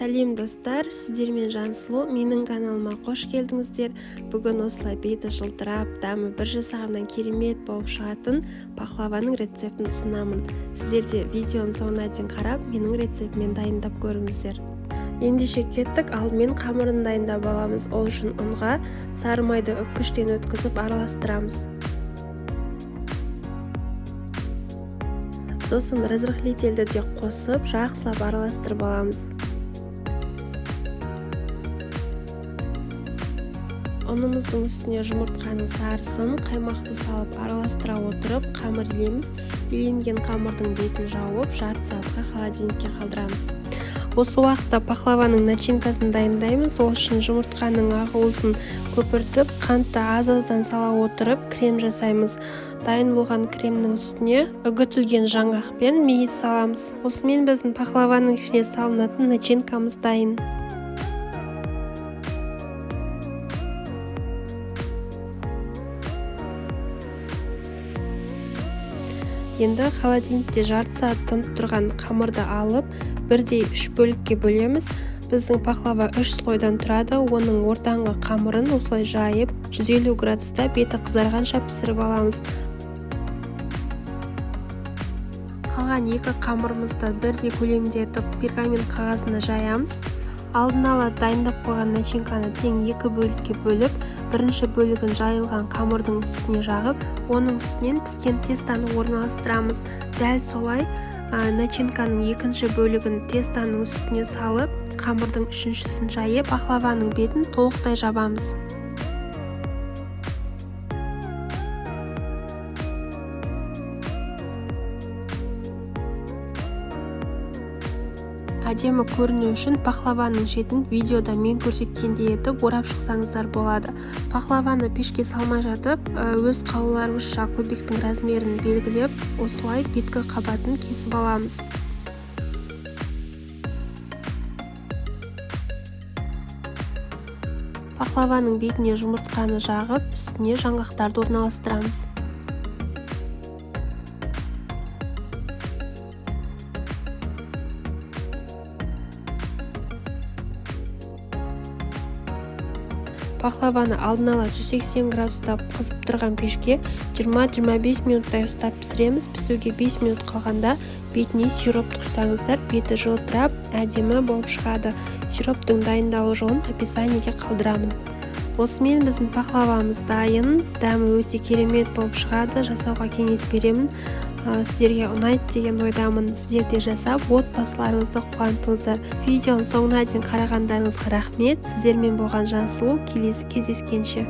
Сәлем достар, сіздермен Жансұлу, менің каналыма қош келдіңіздер. Бүгін осылай беті жылтырап, дәмі бір жасағаннан керемет болып шығатын пахлаваның рецептін ұсынамын. Сіздер де видеоның соңына дейін қарап, менің рецептімен дайындап көріңіздер. Ендеше кеттік, алдымен қамырын дайындап аламыз. Ол үшін ұнға сары майды үккіштен өткізіп араластырамыз. Сосын разрыхлительді де қосып, жақсылап араластырып аламыз. Ұнымыздың үстіне жұмыртқаның сарысын, қаймақты салып араластыра отырып, қамыр илейміз. Иленген қамырдың бетін жауып, жарты сағатқа холодильникке қалдырамыз. Осы уақытта пахлаваның начинкасын дайындаймыз. Ол үшін жұмыртқаның ақуызын көпіртіп, қантты аз-аздан сала отырып, крем жасаймыз. Дайын болған кремнің үстіне үгітілген жаңғақ пен мейіз саламыз. Осымен біздің пахлаваның ішіне салынатын начинкамыз дайын. Енді холодильникте жарты сағат тынып тұрған қамырды алып, бірдей 3 бөлікке бөлеміз. Біздің пахлава 3 слойдан тұрады. Оның ортаңғы қамырын осылай жайып, 150 градуста беті қызарғанша пісіріп аламыз. Қалған екі қамырымызды бірдей көлемде етіп пергамент қағазына жаямыз. Алдын ала дайындап қойған начинканы тең 2 бөлікке бөліп, бірінші бөлігін жайылған қамырдың үстіне жағып, оның үстінен піскен тестаны орналастырамыз. Дәл солай начинканың екінші бөлігін тестаның үстіне салып, қамырдың үшіншісін жайып, пахлаваның бетін толықтай жабамыз. Әдемі көріну үшін пахлаваның шетін видеода мен көрсеткендей етіп орап шықсаңыздар болады. Пахлаваны пешке салмай жатып, өз қалауларыңызша көбіктің размерін белгілеп, осылай беткі қабатын кесіп аламыз. Пахлаваның бетіне жұмыртқаны жағып, үстіне жаңғақтарды орналастырамыз. Пахлаваны алдын ала 180 градуста қызып тұрған пешке 20-25 минуттай ұстап пісіреміз. Пісуге 5 минут қалғанда бетіне сироп құйсаңыздар, беті жылтырап, әдемі болып шығады. Сироптың дайындалу жолын описаниеге қалдырамын. Осымен біздің пахлавамыз дайын, дәмі өте керемет болып шығады. Жасауға кеңес беремін. Сіздерге ұнайды деген ойдамын. Сіздер де жасап, отбасыларыңызды қуантыңыздар. Видеоның соңына дейін қарағандарыңызға рахмет. Сіздермен болған Жансұлу. Келесі кездескенше.